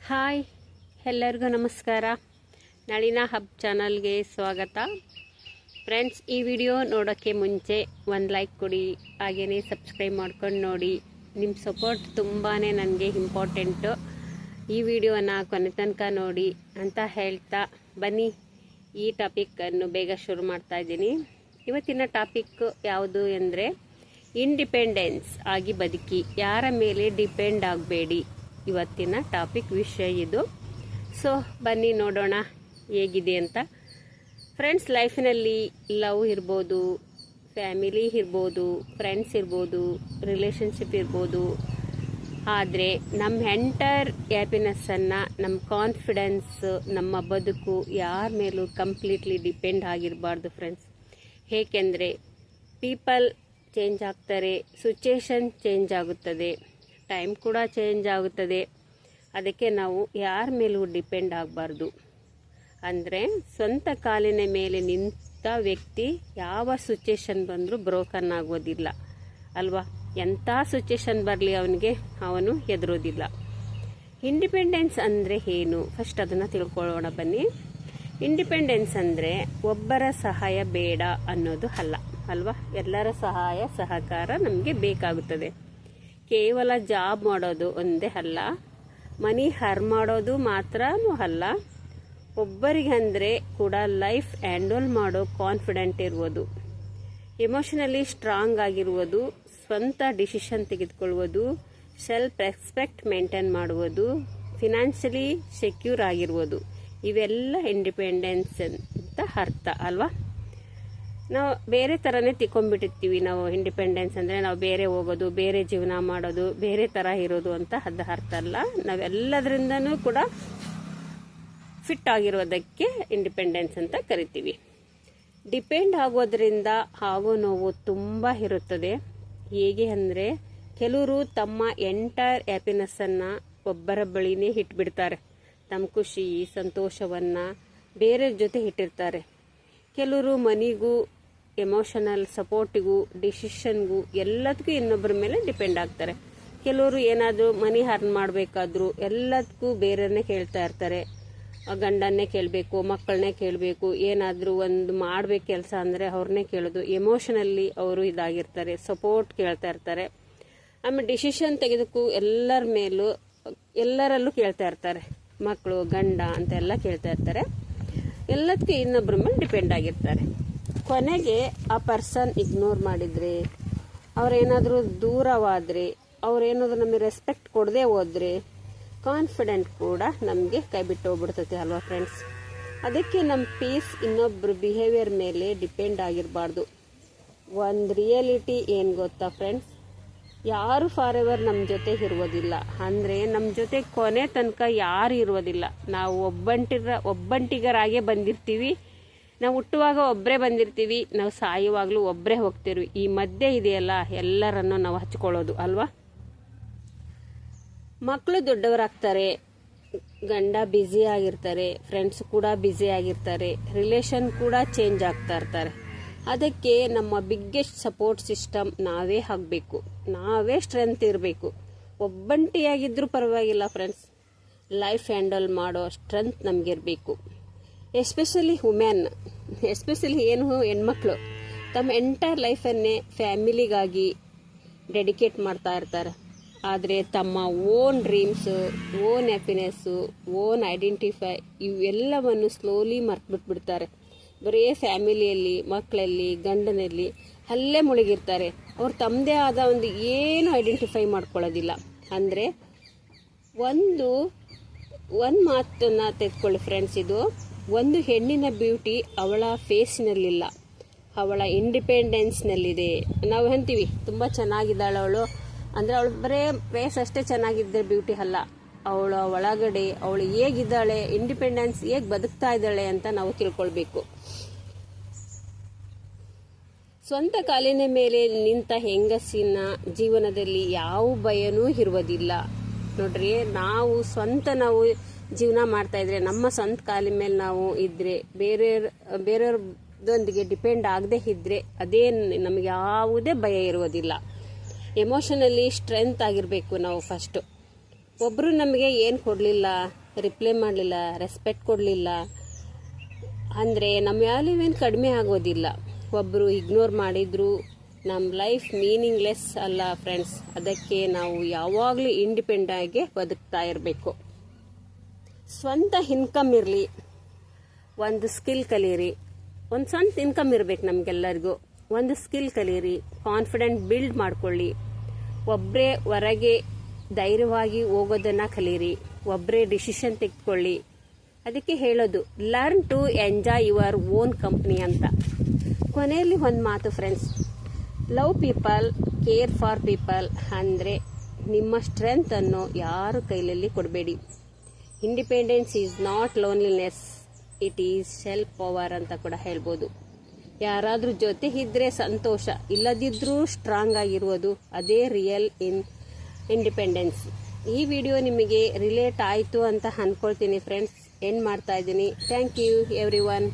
Hi, ಎಲ್ಲರಿಗೂ ನಮಸ್ಕಾರ. ನಳಿನ hub ಚಾನಲ್ಗೆ ಸ್ವಾಗತ. ಫ್ರೆಂಡ್ಸ್, ಈ ವಿಡಿಯೋ ನೋಡೋಕ್ಕೆ ಮುಂಚೆ ಒಂದು ಲೈಕ್ ಕೊಡಿ, ಹಾಗೆಯೇ ಸಬ್ಸ್ಕ್ರೈಬ್ ಮಾಡ್ಕೊಂಡು ನೋಡಿ. ನಿಮ್ಮ ಸಪೋರ್ಟ್ ತುಂಬಾ ನನಗೆ ಇಂಪಾರ್ಟೆಂಟು. ಈ ವಿಡಿಯೋನ ಕೊನೆ ತನಕ ನೋಡಿ ಅಂತ ಹೇಳ್ತಾ ಬನ್ನಿ ಈ ಟಾಪಿಕ್ಕನ್ನು ಬೇಗ ಶುರು ಮಾಡ್ತಾ ಇದ್ದೀನಿ. ಇವತ್ತಿನ ಟಾಪಿಕ್ ಯಾವುದು ಅಂದರೆ ಇಂಡಿಪೆಂಡೆನ್ಸ್ ಆಗಿ ಬದುಕಿ, ಯಾರ ಮೇಲೆ ಡಿಪೆಂಡ್ ಆಗಬೇಡಿ. ಇವತ್ತಿನ ಟಾಪಿಕ್ ವಿಷಯ ಇದು. ಸೊ ಬನ್ನಿ ನೋಡೋಣ ಹೇಗಿದೆ ಅಂತ. ಫ್ರೆಂಡ್ಸ್, ಲೈಫಿನಲ್ಲಿ ಲವ್ ಇರ್ಬೋದು, ಫ್ಯಾಮಿಲಿ ಇರ್ಬೋದು, ಫ್ರೆಂಡ್ಸ್ ಇರ್ಬೋದು, ರಿಲೇಷನ್ಶಿಪ್ ಇರ್ಬೋದು. ಆದರೆ ನಮ್ಮ ಎಂಟರ್ ಹ್ಯಾಪಿನೆಸ್ಸನ್ನು, ನಮ್ಮ ಕಾನ್ಫಿಡೆನ್ಸ್, ನಮ್ಮ ಬದುಕು ಯಾರ ಮೇಲೂ ಕಂಪ್ಲೀಟ್ಲಿ ಡಿಪೆಂಡ್ ಆಗಿರಬಾರ್ದು ಫ್ರೆಂಡ್ಸ್. ಏಕೆಂದರೆ ಪೀಪಲ್ ಚೇಂಜ್ ಆಗ್ತಾರೆ, ಸಿಚುಯೇಷನ್ ಚೇಂಜ್ ಆಗುತ್ತದೆ, ಟೈಮ್ ಕೂಡ ಚೇಂಜ್ ಆಗುತ್ತದೆ. ಅದಕ್ಕೆ ನಾವು ಯಾರ ಮೇಲೂ ಡಿಪೆಂಡ್ ಆಗಬಾರ್ದು. ಅಂದರೆ ಸ್ವಂತ ಕಾಲಿನ ಮೇಲೆ ನಿಂತ ವ್ಯಕ್ತಿ ಯಾವ ಸಿಚುಯೇಷನ್ ಬಂದರೂ ಬ್ರೋಕನ್ ಆಗೋದಿಲ್ಲ ಅಲ್ವಾ. ಎಂಥ ಸಿಚುಯೇಷನ್ ಬರಲಿ ಅವನು ಹೆದರೋದಿಲ್ಲ. ಇಂಡಿಪೆಂಡೆನ್ಸ್ ಅಂದರೆ ಏನು, ಫಸ್ಟ್ ಅದನ್ನು ತಿಳ್ಕೊಳ್ಳೋಣ ಬನ್ನಿ. ಇಂಡಿಪೆಂಡೆನ್ಸ್ ಅಂದರೆ ಒಬ್ಬರ ಸಹಾಯ ಬೇಡ ಅನ್ನೋದು ಅಲ್ವಾ. ಎಲ್ಲರ ಸಹಾಯ ಸಹಕಾರ ನಮಗೆ ಬೇಕಾಗುತ್ತದೆ. ಕೇವಲ ಜಾಬ್ ಮಾಡೋದು ಒಂದೇ ಅಲ್ಲ, ಮನಿ ಅರ್ನ್ ಮಾಡೋದು ಮಾತ್ರನೂ ಅಲ್ಲ. ಒಬ್ಬರಿಗೆ ಅಂದರೆ ಕೂಡ ಲೈಫ್ ಹ್ಯಾಂಡಲ್ ಮಾಡೋ ಕಾನ್ಫಿಡೆಂಟ್ ಇರುವುದು, ಎಮೋಷನಲಿ ಸ್ಟ್ರಾಂಗ್ ಆಗಿರುವುದು, ಸ್ವಂತ ಡಿಸಿಷನ್ ತೆಗೆದುಕೊಳ್ಳುವುದು, ಸೆಲ್ಫ್ ರೆಸ್ಪೆಕ್ಟ್ ಮೇಂಟೈನ್ ಮಾಡುವುದು, ಫಿನಾನ್ಷಿಯಲಿ ಸೆಕ್ಯೂರ್ ಆಗಿರುವುದು. ಇವೆಲ್ಲ ಇಂಡಿಪೆಂಡೆನ್ಸ್ ಅಂತ ಅರ್ಥ ಅಲ್ವಾ. ನಾವು ಬೇರೆ ಥರನೇ ತಿಳ್ಕೊಂಡ್ಬಿಟ್ಟಿರ್ತೀವಿ. ನಾವು ಇಂಡಿಪೆಂಡೆನ್ಸ್ ಅಂದರೆ ನಾವು ಬೇರೆ ಹೋಗೋದು, ಬೇರೆ ಜೀವನ ಮಾಡೋದು, ಬೇರೆ ಥರ ಇರೋದು ಅಂತ ಅದು ಅರ್ಥ ಅಲ್ಲ. ನಾವೆಲ್ಲದರಿಂದನೂ ಕೂಡ ಫಿಟ್ ಆಗಿರೋದಕ್ಕೆ ಇಂಡಿಪೆಂಡೆನ್ಸ್ ಅಂತ ಕರಿತೀವಿ. ಡಿಪೆಂಡ್ ಆಗೋದ್ರಿಂದ ಆಗೋ ನೋವು ತುಂಬ ಇರುತ್ತದೆ. ಹೇಗೆ ಅಂದರೆ, ಕೆಲವರು ತಮ್ಮ ಎಂಟೈರ್ ಹ್ಯಾಪಿನೆಸ್ಸನ್ನು ಒಬ್ಬರ ಬಳಿನೇ ಇಟ್ಬಿಡ್ತಾರೆ. ತಮ್ಮ ಖುಷಿ ಸಂತೋಷವನ್ನು ಬೇರೆ ಜೊತೆ ಇಟ್ಟಿರ್ತಾರೆ. ಕೆಲವರು ಮನಿಗೂ, ಎಮೋಷನಲ್ ಸಪೋರ್ಟಿಗೂ, ಡಿಸಿಷನ್ಗೂ ಎಲ್ಲದಕ್ಕೂ ಇನ್ನೊಬ್ಬರ ಮೇಲೆ ಡಿಪೆಂಡ್ ಆಗ್ತಾರೆ. ಕೆಲವರು ಏನಾದರೂ ಮನಿ ಅರ್ನ್ ಮಾಡಬೇಕಾದ್ರೂ ಎಲ್ಲದಕ್ಕೂ ಬೇರೆಯೇ ಕೇಳ್ತಾ ಇರ್ತಾರೆ. ಗಂಡನ್ನೇ ಕೇಳಬೇಕು, ಮಕ್ಕಳನ್ನೇ ಕೇಳಬೇಕು, ಏನಾದರೂ ಒಂದು ಮಾಡಬೇಕು ಕೆಲಸ ಅಂದರೆ ಅವ್ರನ್ನೇ ಕೇಳೋದು. ಎಮೋಷನಲ್ಲಿ ಅವರು ಇದಾಗಿರ್ತಾರೆ, ಸಪೋರ್ಟ್ ಕೇಳ್ತಾ ಇರ್ತಾರೆ. ಆಮೇಲೆ ಡಿಸಿಷನ್ ತೆಗೆದಕ್ಕೂ ಎಲ್ಲರಲ್ಲೂ ಕೇಳ್ತಾ ಇರ್ತಾರೆ. ಮಕ್ಕಳು, ಗಂಡ ಅಂತೆಲ್ಲ ಕೇಳ್ತಾ ಇರ್ತಾರೆ. ಎಲ್ಲದಕ್ಕೂ ಇನ್ನೊಬ್ಬರ ಮೇಲೆ ಡಿಪೆಂಡ್ ಆಗಿರ್ತಾರೆ. ಕೊನೆಗೆ ಆ ಪರ್ಸನ್ ಇಗ್ನೋರ್ ಮಾಡಿದರೆ, ಅವರೇನಾದರೂ ದೂರವಾದರೆ, ಅವರೇನಾದರೂ ನಮಗೆ ರೆಸ್ಪೆಕ್ಟ್ ಕೊಡದೆ ಹೋದರೆ, ಕಾನ್ಫಿಡೆಂಟ್ ಕೂಡ ನಮಗೆ ಕೈ ಬಿಟ್ಟು ಹೋಗ್ಬಿಡ್ತೈತೆ ಅಲ್ವಾ ಫ್ರೆಂಡ್ಸ್. ಅದಕ್ಕೆ ನಮ್ಮ ಪೀಸ್ ಇನ್ನೊಬ್ಬರು ಬಿಹೇವಿಯರ್ ಮೇಲೆ ಡಿಪೆಂಡ್ ಆಗಿರಬಾರ್ದು. ಒಂದು ರಿಯಾಲಿಟಿ ಏನು ಗೊತ್ತಾ ಫ್ರೆಂಡ್ಸ್, ಯಾರು ಫಾರ್ ಎವರ್ ನಮ್ಮ ಜೊತೆ ಇರುವುದಿಲ್ಲ. ಅಂದರೆ ನಮ್ಮ ಜೊತೆ ಕೊನೆ ತನಕ ಯಾರು ಇರುವುದಿಲ್ಲ. ನಾವು ಒಬ್ಬಂಟಿಗರಾಗೇ ಬಂದಿರ್ತೀವಿ. ನಾವು ಹುಟ್ಟುವಾಗ ಒಬ್ಬರೇ ಬಂದಿರ್ತೀವಿ, ನಾವು ಸಾಯುವಾಗಲೂ ಒಬ್ಬರೇ ಹೋಗ್ತಿರ್ವಿ. ಈ ಮಧ್ಯೆ ಇದೆಯಲ್ಲ, ಎಲ್ಲರನ್ನು ನಾವು ಹಚ್ಕೊಳ್ಳೋದು ಅಲ್ವಾ. ಮಕ್ಕಳು ದೊಡ್ಡವರಾಗ್ತಾರೆ, ಗಂಡ ಬ್ಯುಸಿ ಆಗಿರ್ತಾರೆ, ಫ್ರೆಂಡ್ಸ್ ಕೂಡ ಬ್ಯುಸಿ ಆಗಿರ್ತಾರೆ, ರಿಲೇಷನ್ ಕೂಡ ಚೇಂಜ್ ಆಗ್ತಾ ಇರ್ತಾರೆ. ಅದಕ್ಕೆ ನಮ್ಮ ಬಿಗ್ಗೆಸ್ಟ್ ಸಪೋರ್ಟ್ ಸಿಸ್ಟಮ್ ನಾವೇ ಆಗಬೇಕು, ನಾವೇ ಸ್ಟ್ರೆಂತ್ ಇರಬೇಕು. ಒಬ್ಬಂಟಿಯಾಗಿದ್ರೂ ಪರವಾಗಿಲ್ಲ ಫ್ರೆಂಡ್ಸ್, ಲೈಫ್ ಹ್ಯಾಂಡಲ್ ಮಾಡೋ ಸ್ಟ್ರೆಂತ್ ನಮಗಿರಬೇಕು. ಎಸ್ಪೆಷಲಿ ಹೆಣ್ಮಕ್ಳು ತಮ್ಮ ಎಂಟೈರ್ ಲೈಫನ್ನೇ ಫ್ಯಾಮಿಲಿಗಾಗಿ ಡೆಡಿಕೇಟ್ ಮಾಡ್ತಾ ಇರ್ತಾರೆ. ಆದರೆ ತಮ್ಮ own dreams, own happiness, own identify ಇವೆಲ್ಲವನ್ನು ಸ್ಲೋಲಿ ಮರ್ತ್ಬಿಟ್ಬಿಡ್ತಾರೆ. ಬರೀ ಫ್ಯಾಮಿಲಿಯಲ್ಲಿ, ಮಕ್ಕಳಲ್ಲಿ, ಗಂಡನಲ್ಲಿ ಅಲ್ಲೇ ಮುಳುಗಿರ್ತಾರೆ. ಅವ್ರು ತಮ್ಮದೇ ಆದ ಏನು ಐಡೆಂಟಿಫೈ ಮಾಡ್ಕೊಳ್ಳೋದಿಲ್ಲ. ಅಂದರೆ ಒಂದು ಮಾತನ್ನು ತೆಗೆದುಕೊಳ್ಳಿ ಫ್ರೆಂಡ್ಸ್, ಇದು ಒಂದು ಹೆಣ್ಣಿನ ಬ್ಯೂಟಿ ಅವಳ ಫೇಸ್ನಲ್ಲಿಲ್ಲ, ಅವಳ ಇಂಡಿಪೆಂಡೆನ್ಸ್ನಲ್ಲಿದೆ. ನಾವು ಅಂತೀವಿ ತುಂಬ ಚೆನ್ನಾಗಿದ್ದಾಳೆ ಅವಳು ಅಂದರೆ, ಅವಳು ಬರೇ ಫೇಸ್ ಅಷ್ಟೇ ಚೆನ್ನಾಗಿದ್ದರೆ ಬ್ಯೂಟಿ ಅಲ್ಲ. ಅವಳ ಒಳಗಡೆ ಅವಳು ಹೇಗಿದ್ದಾಳೆ, ಇಂಡಿಪೆಂಡೆನ್ಸ್ ಹೇಗೆ ಬದುಕ್ತಾ ಇದ್ದಾಳೆ ಅಂತ ನಾವು ತಿಳ್ಕೊಳ್ಬೇಕು. ಸ್ವಂತ ಕಾಲಿನ ಮೇಲೆ ನಿಂತ ಹೆಂಗಸಿನ ಜೀವನದಲ್ಲಿ ಯಾವ ಭಯನೂ ಇರುವುದಿಲ್ಲ ನೋಡ್ರಿ. ನಾವು ಜೀವನ ಮಾಡ್ತಾ ಇದ್ರೆ, ನಮ್ಮ ಸ್ವಂತ ಕಾಲಿನ ಮೇಲೆ ನಾವು ಇದ್ರೆ, ಬೇರೆಯವ್ರದೊಂದಿಗೆ ಡಿಪೆಂಡ್ ಆಗದೆ ಇದ್ರೆ, ಅದೇ ನಮಗೆ ಯಾವುದೇ ಭಯ ಇರುವುದಿಲ್ಲ. ಎಮೋಷನಲಿ ಸ್ಟ್ರೆಂತ್ ಆಗಿರಬೇಕು ನಾವು ಫಸ್ಟು. ಒಬ್ಬರು ನಮಗೆ ಏನು ಕೊಡಲಿಲ್ಲ, ರಿಪ್ಲೈ ಮಾಡಲಿಲ್ಲ, ರೆಸ್ಪೆಕ್ಟ್ ಕೊಡಲಿಲ್ಲ ಅಂದರೆ ನಮ್ಮ ವ್ಯಾಲ್ಯೂ ಏನು ಕಡಿಮೆ ಆಗೋದಿಲ್ಲ. ಒಬ್ಬರು ಇಗ್ನೋರ್ ಮಾಡಿದ್ರು ನಮ್ಮ ಲೈಫ್ ಮೀನಿಂಗ್ಲೆಸ್ ಅಲ್ಲ ಫ್ರೆಂಡ್ಸ್. ಅದಕ್ಕೆ ನಾವು ಯಾವಾಗಲೂ ಇಂಡಿಪೆಂಡೆಂಟ್ ಆಗಿ ಬದುಕ್ತಾ ಇರಬೇಕು. ಸ್ವಂತ ಇನ್ಕಮ್ ಇರಲಿ, ಒಂದು ಸ್ಕಿಲ್ ಕಲೀರಿ. ಒಂದು ಸ್ವಂತ ಇನ್ಕಮ್ ಇರಬೇಕು ನಮಗೆಲ್ಲರಿಗೂ. ಒಂದು ಸ್ಕಿಲ್ ಕಲೀರಿ, ಕಾನ್ಫಿಡೆಂಟ್ ಬಿಲ್ಡ್ ಮಾಡ್ಕೊಳ್ಳಿ. ಒಬ್ಬರೇ ಹೊರಗೆ ಧೈರ್ಯವಾಗಿ ಹೋಗೋದನ್ನು ಕಲೀರಿ, ಒಬ್ಬರೇ ಡಿಸಿಷನ್ ತೆಗೆದುಕೊಳ್ಳಿ. ಅದಕ್ಕೆ ಹೇಳೋದು learn to enjoy your own company ಅಂತ. ಕೊನೆಯಲ್ಲಿ ಒಂದು ಮಾತು friends, love people, care for people. ಅಂದರೆ ನಿಮ್ಮ ಸ್ಟ್ರೆಂತನ್ನು ಯಾರು ಕೈಲಲ್ಲಿ ಕೊಡಬೇಡಿ. Independence is not loneliness, it is self power ಅಂತ ಕೂಡ ಹೇಳ್ಬೋದು. ಯಾರಾದ್ರೂ ಜೊತೆ ಇದ್ರೆ ಸಂತೋಷ, ಇಲ್ಲದಿದ್ರೂ ಸ್ಟ್ರಾಂಗ್ ಆಗಿರುವುದು, ಅದೇ ರಿಯಲ್ ಇಂಡಿಪೆಂಡೆನ್ಸ್. ಈ ವಿಡಿಯೋ ನಿಮಗೆ ರಿಲೇಟ್ ಆಯಿತು ಅಂತ ಅಂದ್ಕೊಳ್ತೀನಿ ಫ್ರೆಂಡ್ಸ್. ಎಂಡ್ ಮಾಡ್ತಾ ಇದ್ದೀನಿ. Thank you every one.